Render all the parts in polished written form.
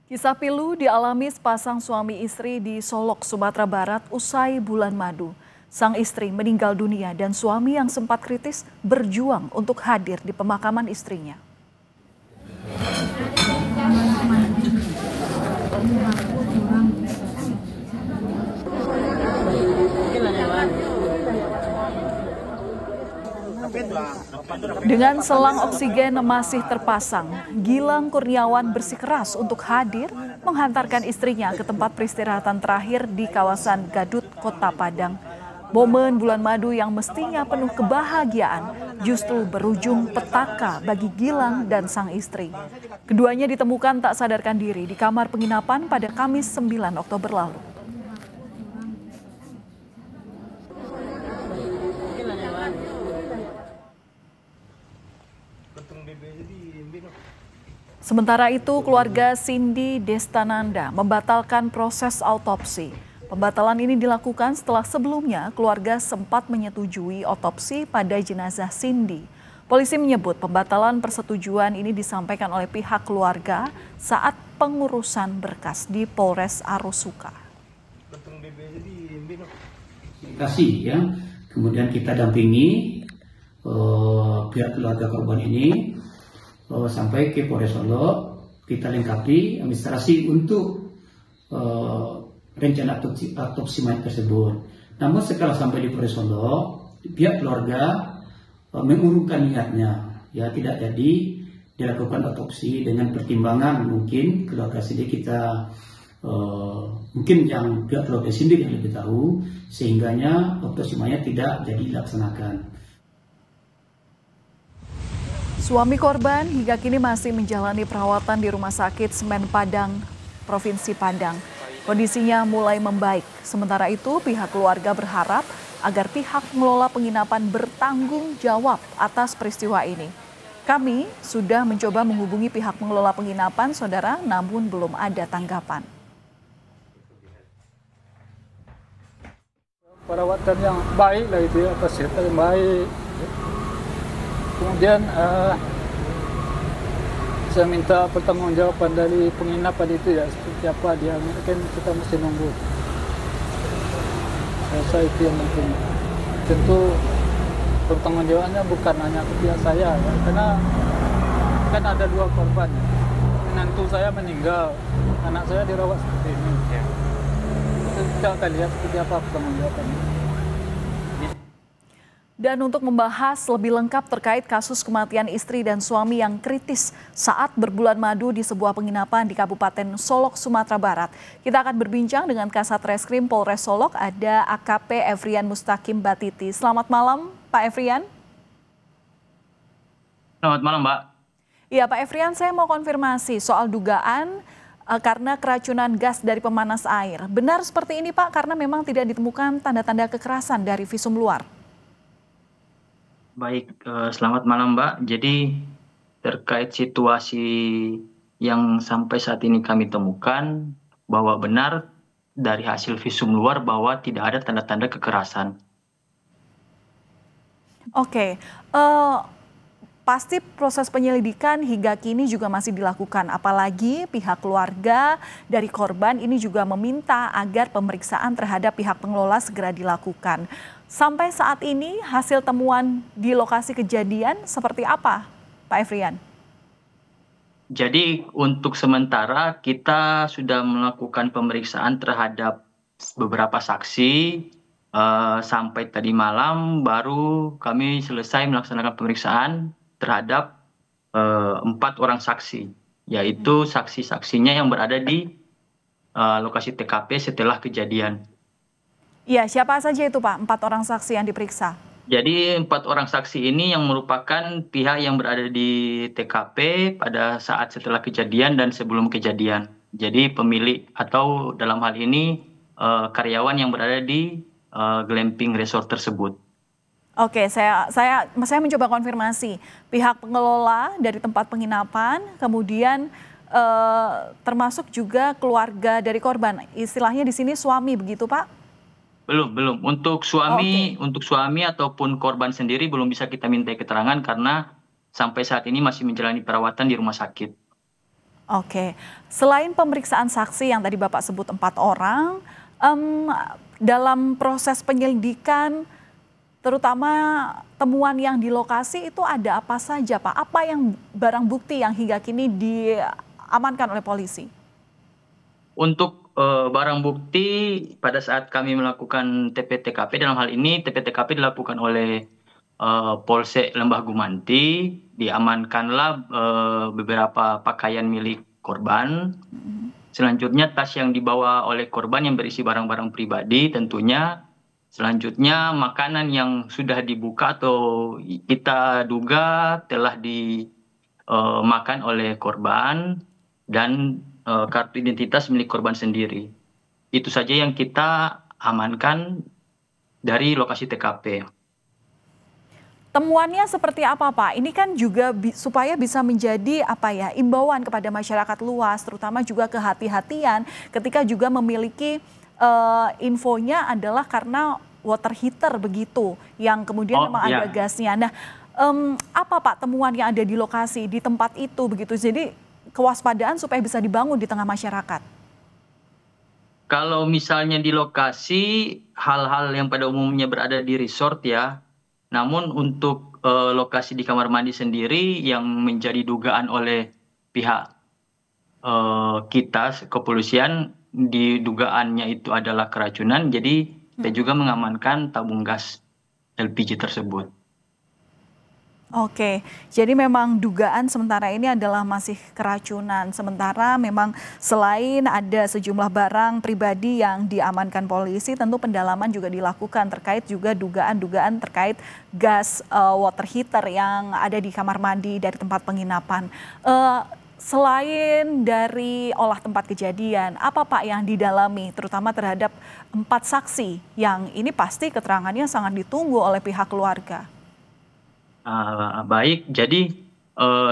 Kisah pilu dialami sepasang suami istri di Solok, Sumatera Barat usai bulan madu. Sang istri meninggal dunia dan suami yang sempat kritis berjuang untuk hadir di pemakaman istrinya. Dengan selang oksigen masih terpasang, Gilang Kurniawan bersikeras untuk hadir menghantarkan istrinya ke tempat peristirahatan terakhir di kawasan Gadut, Kota Padang. Momen bulan madu yang mestinya penuh kebahagiaan justru berujung petaka bagi Gilang dan sang istri. Keduanya ditemukan tak sadarkan diri di kamar penginapan pada Kamis 9 Oktober lalu. Sementara itu, keluarga Cindy Destananda membatalkan proses autopsi. Pembatalan ini dilakukan setelah sebelumnya keluarga sempat menyetujui otopsi pada jenazah Cindy. Polisi menyebut pembatalan persetujuan ini disampaikan oleh pihak keluarga saat pengurusan berkas di Polres Arosuka. Ya, kemudian kita dampingi pihak keluarga korban ini sampai ke Polres Solo, kita lengkapi administrasi untuk rencana autopsi mayat tersebut. Namun setelah sampai di Polres Solo, pihak keluarga mengurungkan niatnya, ya tidak jadi dilakukan otopsi dengan pertimbangan mungkin keluarga sendiri kita mungkin yang pihak keluarga sendiri yang lebih tahu, sehingganya otopsi mayat tidak jadi dilaksanakan. Suami korban hingga kini masih menjalani perawatan di Rumah Sakit Semen Padang, Provinsi Padang. Kondisinya mulai membaik. Sementara itu, pihak keluarga berharap agar pihak pengelola penginapan bertanggung jawab atas peristiwa ini. Kami sudah mencoba menghubungi pihak pengelola penginapan, saudara, namun belum ada tanggapan. Perawatan yang baik lah itu ya, kesehatan yang baik. Kemudian saya minta pertanggungjawaban dari penginapan itu ya, seperti apa dia, mungkin kita mesti nunggu. Saya rasa itu yang penting. Tentu pertanggungjawabannya bukan hanya ke pihak saya ya, karena kan ada dua korban. Menantu saya meninggal, anak saya dirawat seperti ini. Kita akan lihat seperti apa pertanggungjawabannya. Dan untuk membahas lebih lengkap terkait kasus kematian istri dan suami yang kritis saat berbulan madu di sebuah penginapan di Kabupaten Solok, Sumatera Barat. Kita akan berbincang dengan Kasat Reskrim Polres Solok, ada AKP Evrian Mustaqim Batiti. Selamat malam, Pak Evrian. Selamat malam, Mbak. Iya, Pak Evrian, saya mau konfirmasi soal dugaan karena keracunan gas dari pemanas air. Benar seperti ini, Pak, karena memang tidak ditemukan tanda-tanda kekerasan dari visum luar. Baik, selamat malam Mbak. Jadi terkait situasi yang sampai saat ini kami temukan bahwa benar dari hasil visum luar bahwa tidak ada tanda-tanda kekerasan. Oke, pasti proses penyelidikan hingga kini juga masih dilakukan. Apalagi pihak keluarga dari korban ini juga meminta agar pemeriksaan terhadap pihak pengelola segera dilakukan. Sampai saat ini hasil temuan di lokasi kejadian seperti apa, Pak Evrian? Jadi untuk sementara kita sudah melakukan pemeriksaan terhadap beberapa saksi. Sampai tadi malam baru kami selesai melaksanakan pemeriksaan terhadap 4 orang saksi, yaitu saksi-saksinya yang berada di lokasi TKP setelah kejadian. Iya, siapa saja itu Pak, 4 orang saksi yang diperiksa? Jadi 4 orang saksi ini yang merupakan pihak yang berada di TKP pada saat setelah kejadian dan sebelum kejadian. Jadi pemilik atau dalam hal ini karyawan yang berada di glamping resort tersebut. Oke, saya mencoba konfirmasi pihak pengelola dari tempat penginapan, kemudian termasuk juga keluarga dari korban. Istilahnya di sini suami begitu, Pak? Belum. Untuk suami ataupun korban sendiri belum bisa kita minta keterangan karena sampai saat ini masih menjalani perawatan di rumah sakit. Oke, selain pemeriksaan saksi yang tadi Bapak sebut 4 orang, dalam proses penyelidikan, terutama temuan yang di lokasi itu ada apa saja Pak? Apa yang barang bukti yang hingga kini diamankan oleh polisi? Untuk barang bukti pada saat kami melakukan TP-TKP, dalam hal ini TP-TKP dilakukan oleh Polsek Lembah Gumanti, diamankanlah beberapa pakaian milik korban. Selanjutnya tas yang dibawa oleh korban yang berisi barang-barang pribadi tentunya. Selanjutnya makanan yang sudah dibuka atau kita duga telah dimakan oleh korban dan kartu identitas milik korban sendiri. Itu saja yang kita amankan dari lokasi TKP. Temuannya seperti apa Pak? Ini kan juga supaya bisa menjadi imbauan kepada masyarakat luas, terutama juga kehati-hatian ketika juga memiliki infonya adalah karena water heater begitu, yang kemudian memang ada gasnya. Nah, apa Pak temuan yang ada di lokasi, di tempat itu begitu? Jadi kewaspadaan supaya bisa dibangun di tengah masyarakat. Kalau misalnya di lokasi, hal-hal yang pada umumnya berada di resort ya, namun untuk lokasi di kamar mandi sendiri yang menjadi dugaan oleh pihak kita kepolisian, di dugaannya itu adalah keracunan, jadi kita juga mengamankan tabung gas LPG tersebut. Oke, jadi memang dugaan sementara ini adalah masih keracunan. Sementara memang selain ada sejumlah barang pribadi yang diamankan polisi, tentu pendalaman juga dilakukan terkait juga dugaan-dugaan terkait gas water heater yang ada di kamar mandi dari tempat penginapan. Selain dari olah tempat kejadian, apa Pak yang didalami terutama terhadap 4 saksi yang ini pasti keterangannya sangat ditunggu oleh pihak keluarga? Baik, jadi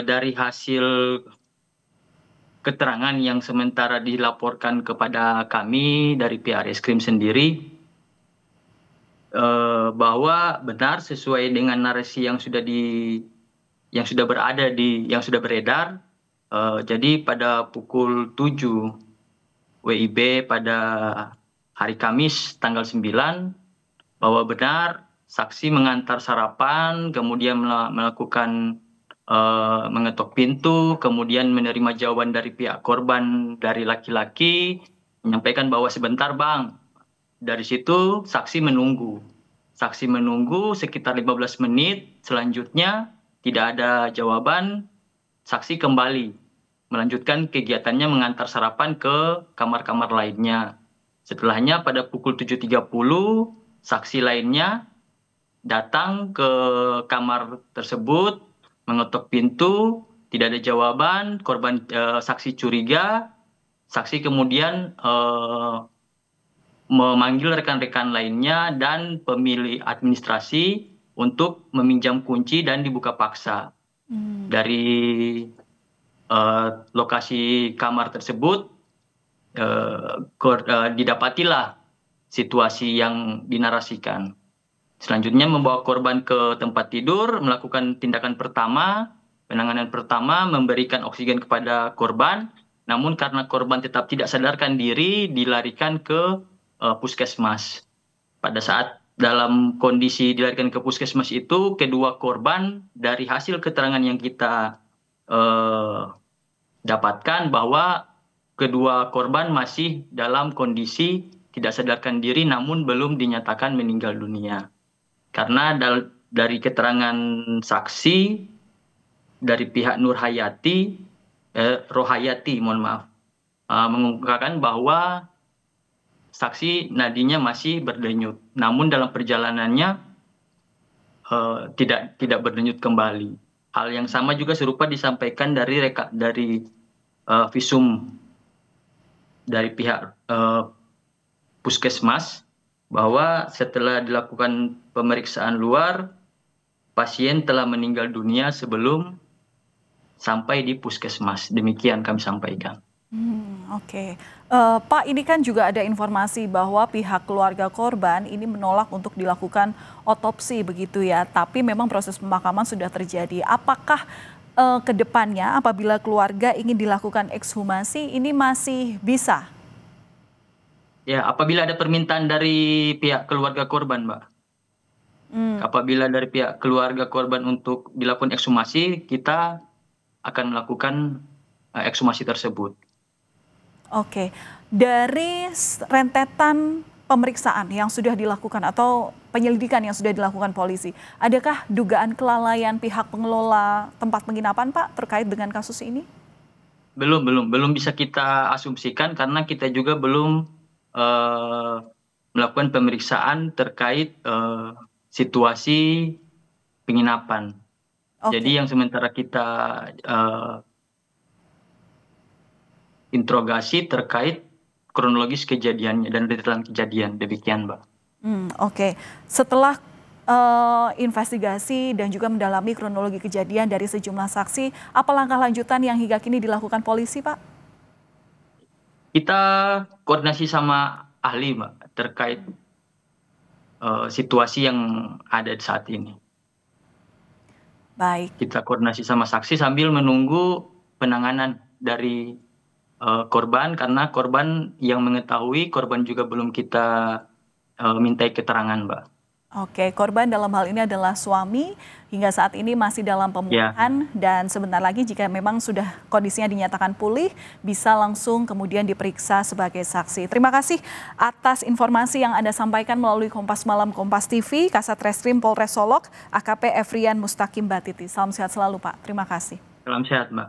dari hasil keterangan yang sementara dilaporkan kepada kami dari pihak Reskrim sendiri, bahwa benar sesuai dengan narasi yang sudah beredar. Jadi pada pukul 7 WIB pada hari Kamis tanggal 9, bahwa benar saksi mengantar sarapan, kemudian melakukan mengetok pintu, kemudian menerima jawaban dari pihak korban dari laki-laki, menyampaikan bahwa sebentar Bang. Dari situ saksi menunggu. Saksi menunggu sekitar 15 menit, selanjutnya tidak ada jawaban, saksi kembali melanjutkan kegiatannya mengantar sarapan ke kamar-kamar lainnya. Setelahnya pada pukul 7.30, saksi lainnya datang ke kamar tersebut, mengetok pintu, tidak ada jawaban, saksi curiga, saksi kemudian memanggil rekan-rekan lainnya dan pemilik administrasi untuk meminjam kunci dan dibuka paksa. Dari lokasi kamar tersebut didapatilah situasi yang dinarasikan. Selanjutnya membawa korban ke tempat tidur, melakukan tindakan pertama, penanganan pertama, memberikan oksigen kepada korban, namun karena korban tetap tidak sadarkan diri, dilarikan ke puskesmas. Pada saat dalam kondisi dilarikan ke puskesmas itu, kedua korban dari hasil keterangan yang kita dapatkan bahwa kedua korban masih dalam kondisi tidak sadarkan diri, namun belum dinyatakan meninggal dunia. Karena dari keterangan saksi dari pihak Rohayati, mengungkapkan bahwa saksi nadinya masih berdenyut, namun dalam perjalanannya tidak berdenyut kembali. Hal yang sama juga serupa disampaikan dari visum dari pihak puskesmas, bahwa setelah dilakukan pemeriksaan luar, pasien telah meninggal dunia sebelum sampai di puskesmas. Demikian kami sampaikan. Oke. Pak, ini kan juga ada informasi bahwa pihak keluarga korban ini menolak untuk dilakukan otopsi begitu ya, tapi memang proses pemakaman sudah terjadi. Apakah ke depannya apabila keluarga ingin dilakukan ekshumasi ini masih bisa? Ya, apabila ada permintaan dari pihak keluarga korban, Mbak. Apabila dari pihak keluarga korban untuk dilakukan ekshumasi, kita akan melakukan ekshumasi tersebut. Oke, dari rentetan pemeriksaan yang sudah dilakukan atau penyelidikan yang sudah dilakukan polisi, adakah dugaan kelalaian pihak pengelola tempat penginapan, Pak, terkait dengan kasus ini? Belum bisa kita asumsikan karena kita juga belum melakukan pemeriksaan terkait situasi penginapan. Oke. Jadi yang sementara kita interogasi terkait kronologis kejadiannya dan detail kejadian, demikian, Mbak. Oke, setelah investigasi dan juga mendalami kronologi kejadian dari sejumlah saksi, apa langkah lanjutan yang hingga kini dilakukan polisi, Pak? Kita koordinasi sama ahli, Mbak, terkait situasi yang ada saat ini. Baik. Kita koordinasi sama saksi sambil menunggu penanganan dari korban, karena korban yang mengetahui, korban juga belum kita mintai keterangan, Mbak. Oke, korban dalam hal ini adalah suami, hingga saat ini masih dalam pemulihan dan sebentar lagi jika memang sudah kondisinya dinyatakan pulih, bisa langsung kemudian diperiksa sebagai saksi. Terima kasih atas informasi yang Anda sampaikan melalui Kompas Malam Kompas TV, Kasat Reskrim Polres Solok, AKP Efrian Mustaqim Batiti. Salam sehat selalu, Pak. Terima kasih. Salam sehat, Mbak.